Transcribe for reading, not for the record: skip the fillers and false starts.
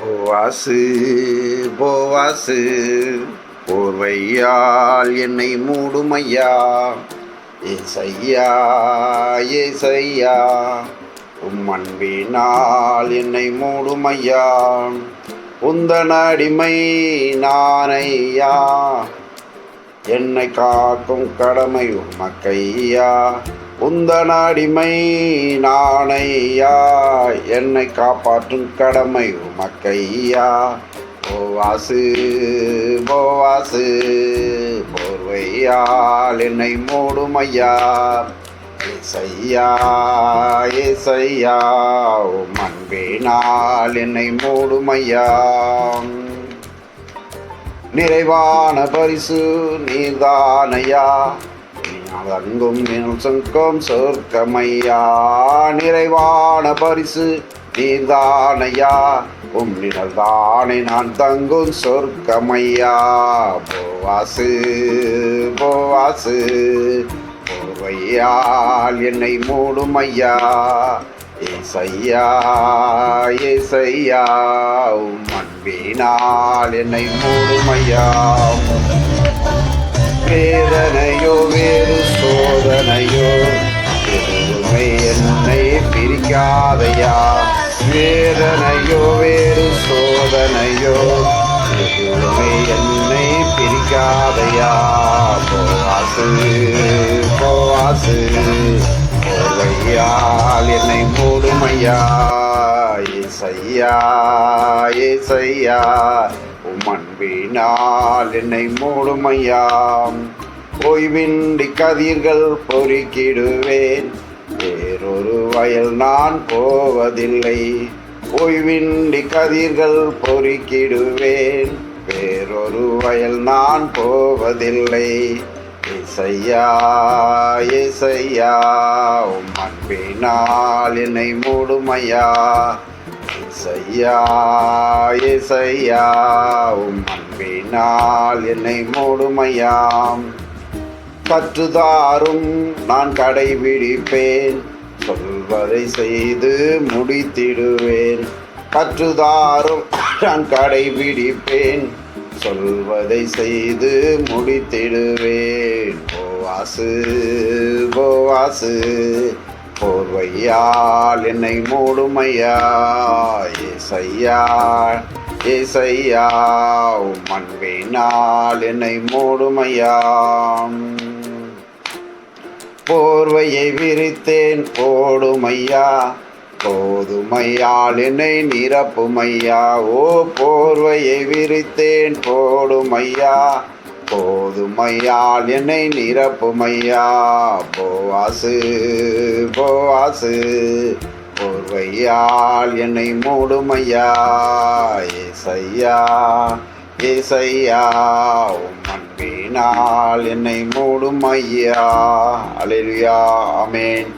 போவாசு போவாசு போர்வையால் என்னை மூடுமையா. ஏசையா ஏசையா உம் அன்பினால் என்னை மூடுமையா. உந்தன் அடிமை நானையா, என்னை காக்கும் கடமை உமக்கையா. உந்தன் அடிமை நானையா, என்னை காப்பாற்றும் கடமை உமக்கையா. போவாசு போவாசு போர்வையால் என்னை மூடுமையா. ஏசையா ஏசையா உம் அன்பினால் என்னை மூடுமையா. நிறைவான பரிசு நீர்தானையா, தங்கும் சொர்க்கம் சொர்க்கமையா. நிறைவான பரிசு நீர்தானையா, நிழல்தானே நான் தங்கும் சொர்க்கமையா. போவாசு போவாசு போர்வையால் என்னை மூடுமையா. ஏசையா ஏசையா உம் அன்பினால் என்னை மூடுமையா. வேதனையோ வேறு சோதனையோ எதுவுமே என்னை பிரிக்காதையா. வேதனையோ வேறு சோதனையோ எதுவுமே என்னை பிரிக்காதையா. போவாசு போவாசு போர்வையால் என்னை மூடுமையா. ஏசையா ஏசையா உம் அன்பினால் என்னை மூடுமையா. ஓய்வின்றி கதிர்கள் பொறுக்கிடுவேன், வேறொரு வயல் நான் போவதில்லை. ஓய்வின்றி கதிர்கள் பொறுக்கிடுவேன், வேறொரு வயல் நான் போவதில்லை. ஏசையா ஏசையா உம் அன்பினால் என்னை மூடுமையா. ஏசையா ஏசையா உம் அன்பினால் என்னை மூடுமையா. கற்றுதாரும் நான் கடைபிடிப்பேன், சொல்வதை செய்து முடித்திடுவேன். கற்றுதாரும் நான் கடைபிடிப்பேன், சொல்வதை செய்து முடித்திடுவேன். போவாசு போவாசு போர்வையால் என்னை மூடுமையா. ஏசையா ஏசையா உம் அன்பினால் என்னை மூடுமையா. போர்வையை விரித்தேன் போடுமையா, போதுமையால் என்னை நிரப்புமையா. ஓ போர்வையை விரித்தேன் போடுமையா, போதுமையால் என்னை நிரப்புமையா. போவாசு போவாசு போர்வையால் என்னை மூடுமையா. ஏசையா ஏசையா உம் அன்பினால் என்னை மூடுமையா. அல்லேலூயா ஆமென்.